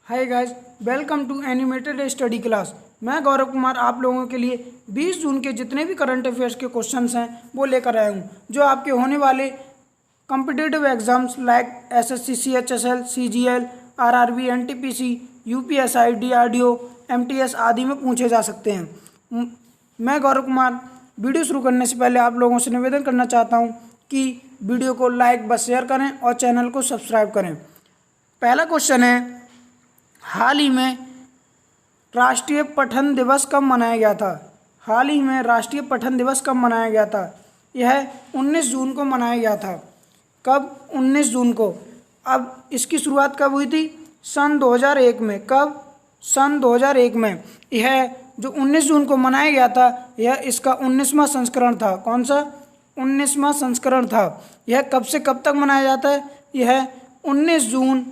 Hi guys, welcome to animated study class. मैं गौरव कुमार आप लोगों के लिए 20 जून के जितने भी करंट अफेयर्स के क्वेश्चंस हैं वो लेकर आया हूँ, जो आपके होने वाले competitive exams like SSC, CHSL, CGL, RRB, NTPC, UPSI, DRDO, MTS आदि में पूछे जा सकते हैं। मैं गौरव कुमार वीडियो शुरू करने से पहले आप लोगों से निवेदन करना चाहता हूँ कि वीडियो को लाइक व शेयर करें और चैनल को सब्सक्राइब करें। पहला क्वेश्चन है, हाल ही में राष्ट्रीय पठन दिवस कब मनाया गया था? हाल ही में राष्ट्रीय पठन दिवस कब मनाया गया था? यह 19 जून को मनाया गया था। कब? 19 जून को। अब इसकी शुरुआत कब हुई थी? सन 2001 में। कब? सन 2001 में। यह जो 19 जून को मनाया गया था, यह इसका 19वां संस्करण था। कौन सा? 19वां संस्करण था। यह कब से कब तक मनाया जाता है? यह 19 जून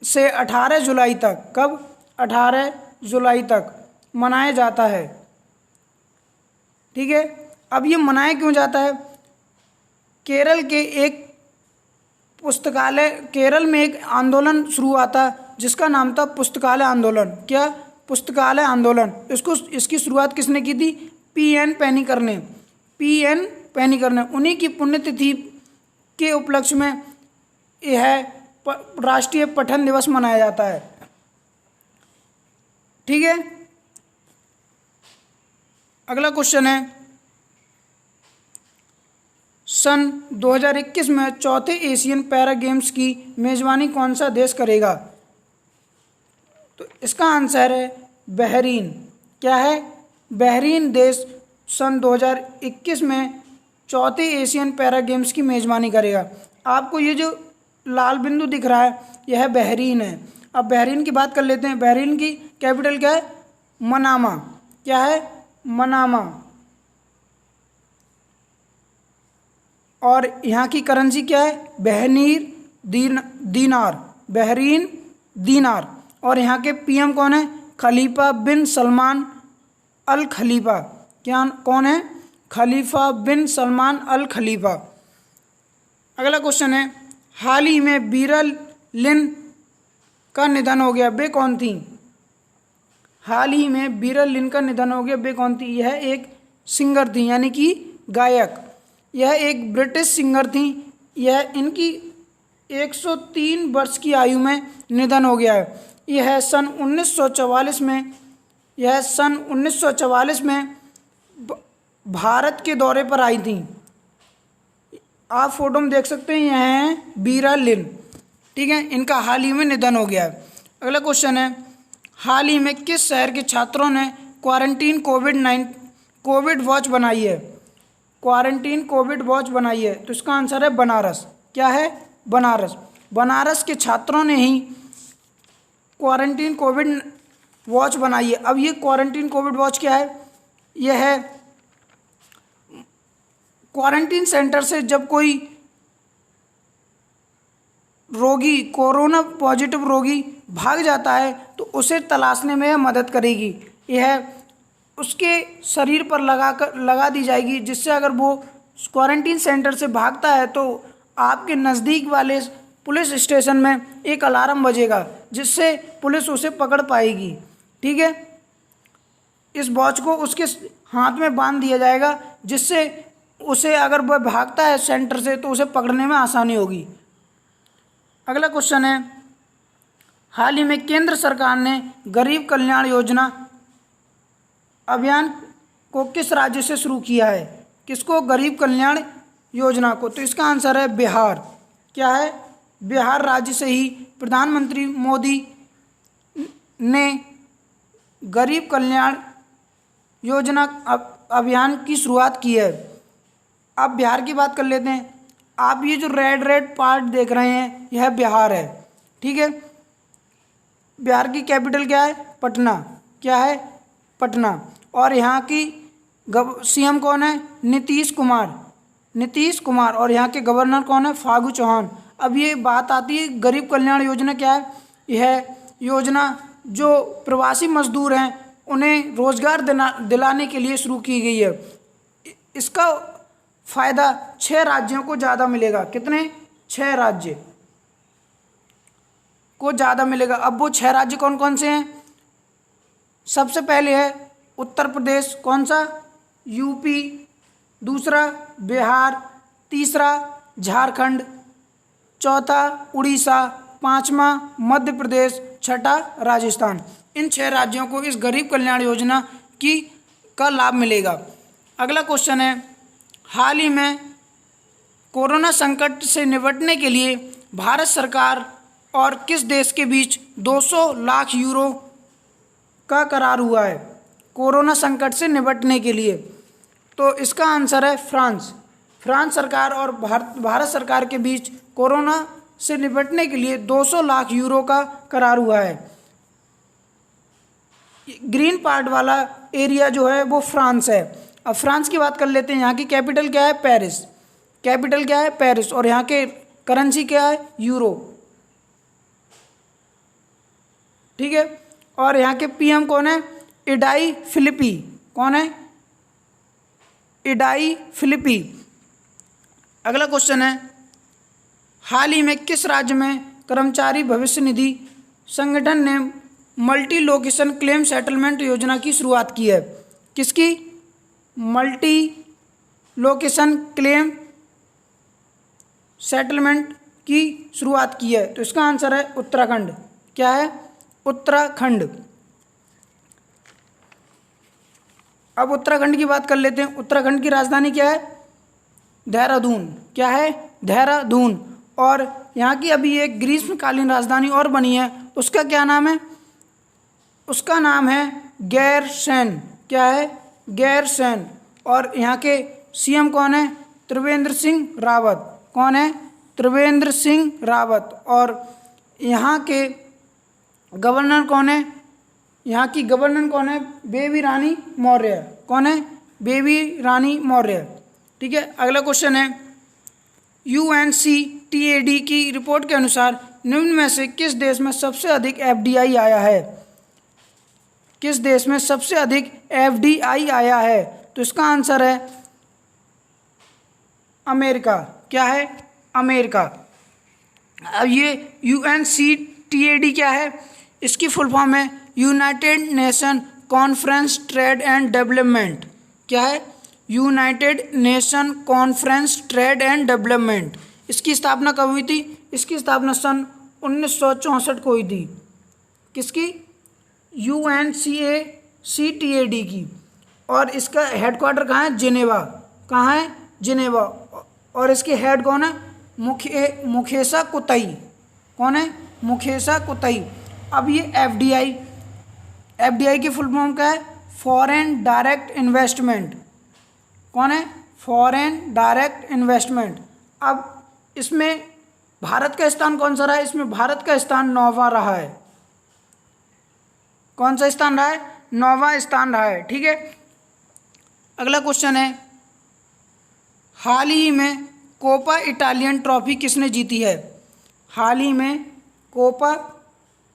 से 18 जुलाई तक। कब? 18 जुलाई तक मनाया जाता है। ठीक है। अब ये मनाया क्यों जाता है? केरल में एक आंदोलन शुरू हुआ था जिसका नाम था पुस्तकालय आंदोलन। क्या? पुस्तकालय आंदोलन। इसकी शुरुआत किसने की थी? पीएन पेनिकर ने। उन्हीं की पुण्यतिथि के उपलक्ष्य में यह राष्ट्रीय पठन दिवस मनाया जाता है। ठीक है। अगला क्वेश्चन है, सन 2021 में चौथे एशियन पैरा गेम्स की मेजबानी कौन सा देश करेगा? तो इसका आंसर है बहरीन। क्या है? बहरीन देश सन 2021 में चौथे एशियन पैरा गेम्स की मेजबानी करेगा। आपको ये जो लाल बिंदु दिख रहा है, यह बहरीन है। अब बहरीन की बात कर लेते हैं। बहरीन की कैपिटल क्या है? मनामा। क्या है? मनामा। और यहाँ की करेंसी क्या है? बहरीन दीनार। और यहाँ के पीएम कौन है? खलीफा बिन सलमान अल खलीफा। क्या कौन है? खलीफा बिन सलमान अल खलीफा। अगला क्वेश्चन है, हाल ही में बीरा लिन का निधन हो गया, वे कौन थी? हाल ही में बीरा लिन का निधन हो गया, वे कौन थी? यह एक सिंगर थी, यानी कि गायक। यह एक ब्रिटिश सिंगर थी। यह इनकी 103 वर्ष की आयु में निधन हो गया है। यह सन 1944 में भारत के दौरे पर आई थी। आप फोटो में देख सकते हैं, यह है बीरा लिन। ठीक है। इनका हाल ही में निधन हो गया है। अगला क्वेश्चन है, हाल ही में किस शहर के छात्रों ने क्वारंटीन कोविड वॉच बनाई है? क्वारंटीन कोविड वॉच बनाई है। तो इसका आंसर है बनारस। क्या है? बनारस। बनारस के छात्रों ने ही क्वारंटीन कोविड वॉच बनाई है। अब ये क्वारंटीन कोविड वॉच क्या है? यह है क्वारंटीन सेंटर से जब कोई रोगी, कोरोना पॉजिटिव रोगी भाग जाता है तो उसे तलाशने में यह मदद करेगी। यह उसके शरीर पर लगा दी जाएगी, जिससे अगर वो क्वारंटीन सेंटर से भागता है तो आपके नज़दीक वाले पुलिस स्टेशन में एक अलार्म बजेगा, जिससे पुलिस उसे पकड़ पाएगी। ठीक है। इस वॉच को उसके हाथ में बांध दिया जाएगा, जिससे उसे अगर वह भागता है सेंटर से तो उसे पकड़ने में आसानी होगी। अगला क्वेश्चन है, हाल ही में केंद्र सरकार ने गरीब कल्याण योजना अभियान को किस राज्य से शुरू किया है? किसको? गरीब कल्याण योजना को। तो इसका आंसर है बिहार। क्या है? बिहार राज्य से ही प्रधानमंत्री मोदी ने गरीब कल्याण योजना अभियान की शुरुआत की है। अब बिहार की बात कर लेते हैं। आप ये जो रेड पार्ट देख रहे हैं, यह बिहार है। ठीक है। बिहार की कैपिटल क्या है? पटना। क्या है? पटना। और यहाँ की सीएम कौन है? नीतीश कुमार। और यहाँ के गवर्नर कौन है? फागू चौहान। अब ये बात आती है, गरीब कल्याण योजना क्या है? यह योजना जो प्रवासी मजदूर हैं उन्हें रोजगार दिलाने के लिए शुरू की गई है। इसका फायदा 6 राज्यों को ज़्यादा मिलेगा। कितने? 6 राज्य को ज़्यादा मिलेगा। अब वो 6 राज्य कौन कौन से हैं? सबसे पहले है उत्तर प्रदेश, कौन सा? यूपी, दूसरा बिहार, तीसरा झारखंड, चौथा उड़ीसा, पांचवा मध्य प्रदेश, छठा राजस्थान। इन 6 राज्यों को इस गरीब कल्याण योजना का लाभ मिलेगा। अगला क्वेश्चन है, हाल ही में कोरोना संकट से निपटने के लिए भारत सरकार और किस देश के बीच 200 लाख यूरो का करार हुआ है कोरोना संकट से निपटने के लिए? तो इसका आंसर है फ्रांस। फ्रांस सरकार और भारत सरकार के बीच कोरोना से निपटने के लिए 200 लाख यूरो का करार हुआ है। ग्रीन पार्ट वाला एरिया जो है वो फ्रांस है। अब फ्रांस की बात कर लेते हैं। यहाँ की कैपिटल क्या है? पेरिस। कैपिटल क्या है? पेरिस। और यहाँ के करेंसी क्या है? यूरो। ठीक है। और यहाँ के पीएम कौन है? इडाई फिलिपी। कौन है? इडाई फिलिपी। अगला क्वेश्चन है, हाल ही में किस राज्य में कर्मचारी भविष्य निधि संगठन ने मल्टी लोकेशन क्लेम सेटलमेंट योजना की शुरुआत की है? किसकी? मल्टी लोकेशन क्लेम सेटलमेंट की शुरुआत की है। तो इसका आंसर है उत्तराखंड। क्या है? उत्तराखंड। अब उत्तराखंड की बात कर लेते हैं। उत्तराखंड की राजधानी क्या है? देहरादून। क्या है? देहरादून। और यहाँ की अभी एक ग्रीष्मकालीन राजधानी और बनी है, उसका क्या नाम है? उसका नाम है गैरसैंण। क्या है? गैरसैंण। और यहाँ के सीएम कौन है? त्रिवेंद्र सिंह रावत। कौन है? त्रिवेंद्र सिंह रावत। और यहाँ के गवर्नर कौन है? यहाँ की गवर्नर कौन है? बेबी रानी मौर्य। कौन है? बेबी रानी मौर्य। ठीक है। अगला क्वेश्चन है, UNCTAD की रिपोर्ट के अनुसार निम्न में से किस देश में सबसे अधिक FDI आया है? किस देश में सबसे अधिक FDI आया है? तो इसका आंसर है अमेरिका। क्या है? अमेरिका। अब ये UNCTAD क्या है? इसकी फुल फॉर्म है United nation conference trade and development. क्या है? United nation conference trade and development. इसकी स्थापना कब हुई थी? इसकी स्थापना सन 1964 को हुई थी। किसकी? UNCTAD की। और इसका हेडक्वार्टर कहाँ है? जिनेवा। कहाँ है? जिनेवा। और इसके हेड कौन है? मुकेशा कुतई। कौन है? मुकेशा कुतई। अब ये FDI की फुल फॉर्म क्या है? Foreign direct investment. कौन है? Foreign direct investment. अब इसमें भारत का स्थान कौन सा रहा है? इसमें भारत का स्थान 9वां रहा है। कौन सा स्थान रहा है? 9वां स्थान रहा है। ठीक है। अगला क्वेश्चन है, हाल ही में कोपा इटालियन ट्रॉफी किसने जीती है? हाल ही में कोपा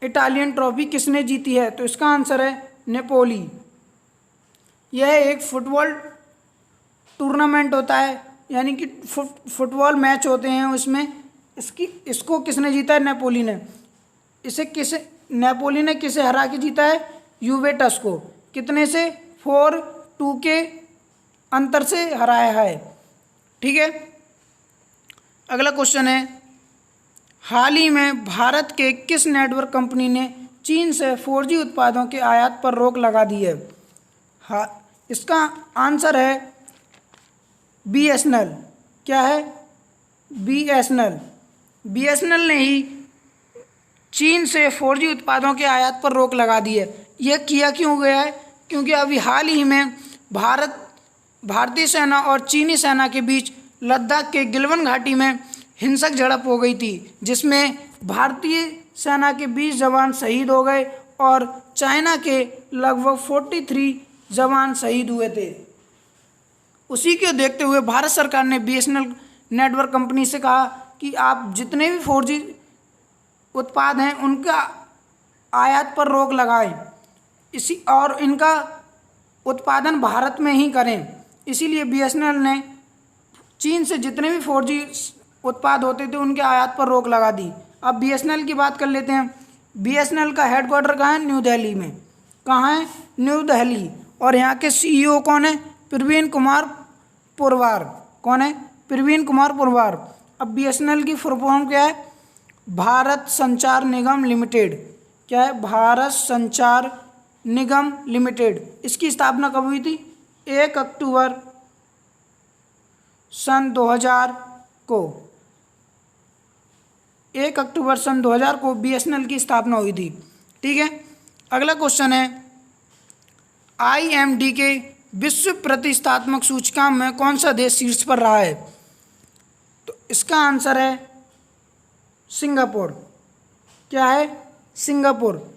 इटालियन ट्रॉफी किसने जीती है? तो इसका आंसर है नेपोली। यह एक फुटबॉल टूर्नामेंट होता है, यानी कि फुटबॉल मैच होते हैं उसमें। इसको किसने जीता है? नेपोली ने। नेपोली ने किसे हरा के जीता है? यूवेंटस को। कितने से? 4-2 के अंतर से हराया है। ठीक है। अगला क्वेश्चन है, हाल ही में भारत के किस नेटवर्क कंपनी ने चीन से 4G उत्पादों के आयात पर रोक लगा दी है? इसका आंसर है BSNL। क्या है? BSNL। BSNL ने ही चीन से 4G उत्पादों के आयात पर रोक लगा दी है। यह किया क्यों गया है? क्योंकि अभी हाल ही में भारतीय सेना और चीनी सेना के बीच लद्दाख के गिलवन घाटी में हिंसक झड़प हो गई थी, जिसमें भारतीय सेना के 20 जवान शहीद हो गए और चाइना के लगभग 43 जवान शहीद हुए थे। उसी को देखते हुए भारत सरकार ने BSNL नेटवर्क कंपनी से कहा कि आप जितने भी 4G उत्पाद हैं उनका आयात पर रोक लगाएं, और इनका उत्पादन भारत में ही करें। इसीलिए BSNL ने चीन से जितने भी 4G उत्पाद होते थे उनके आयात पर रोक लगा दी। अब BSNL की बात कर लेते हैं। BSNL का हेडक्वार्टर कहाँ है? न्यू दिल्ली में। कहाँ है? न्यू दिल्ली। और यहाँ के CEO कौन है? प्रवीण कुमार पुरवार। कौन है? प्रवीण कुमार पुरवार। अब BSNL की फुल फॉर्म क्या है? भारत संचार निगम लिमिटेड। क्या है? भारत संचार निगम लिमिटेड। इसकी स्थापना कब हुई थी? 1 अक्टूबर सन 2000 को। 1 अक्टूबर सन 2000 को BSNL की स्थापना हुई थी। ठीक है। अगला क्वेश्चन है, IMD के विश्व प्रतिष्ठात्मक सूचकांक में कौन सा देश शीर्ष पर रहा है? तो इसका आंसर है सिंगापुर। क्या है? सिंगापुर।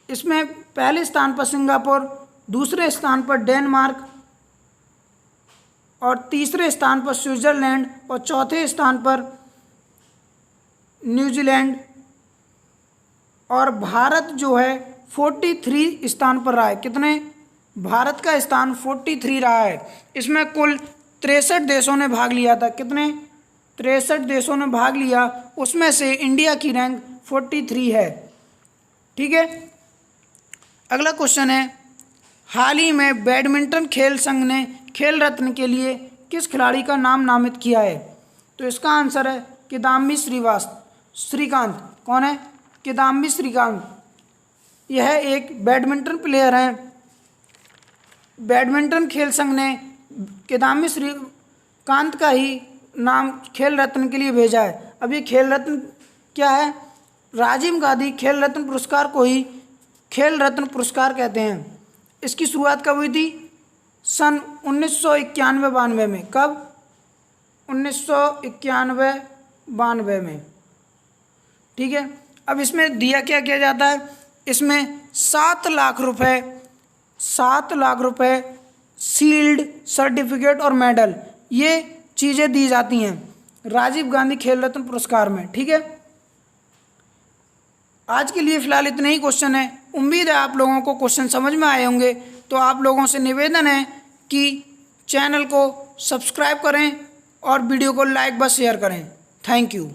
इसमें पहले स्थान पर सिंगापुर, दूसरे स्थान पर डेनमार्क और तीसरे स्थान पर स्विट्जरलैंड और चौथे स्थान पर न्यूजीलैंड। और भारत जो है 43 स्थान पर रहा है। कितने? भारत का स्थान 43 रहा है। इसमें कुल 63 देशों ने भाग लिया था। कितने? 63 देशों ने भाग लिया, उसमें से इंडिया की रैंक 43 है। ठीक है। अगला क्वेश्चन है, हाल ही में बैडमिंटन खेल संघ ने खेल रत्न के लिए किस खिलाड़ी का नाम नामित किया है? तो इसका आंसर है किदाम्बी श्रीकांत। कौन है? किदाम्बी श्रीकांत। यह एक बैडमिंटन प्लेयर हैं। बैडमिंटन खेल संघ ने किदाम्बी श्रीकांत का ही नाम खेल रत्न के लिए भेजा है। अब ये खेल रत्न क्या है? राजीव गांधी खेल रत्न पुरस्कार को ही खेल रत्न पुरस्कार कहते हैं। इसकी शुरुआत कब हुई थी? सन 1991-92 में। कब? 1991-92 में। ठीक है। अब इसमें दिया क्या किया जाता है? इसमें 7 लाख रुपए शील्ड, सर्टिफिकेट और मेडल, ये चीज़ें दी जाती हैं राजीव गांधी खेल रत्न पुरस्कार में। ठीक है। आज के लिए फ़िलहाल इतने ही क्वेश्चन है। उम्मीद है आप लोगों को क्वेश्चन समझ में आए होंगे। तो आप लोगों से निवेदन है कि चैनल को सब्सक्राइब करें और वीडियो को लाइक व शेयर करें। Thank you.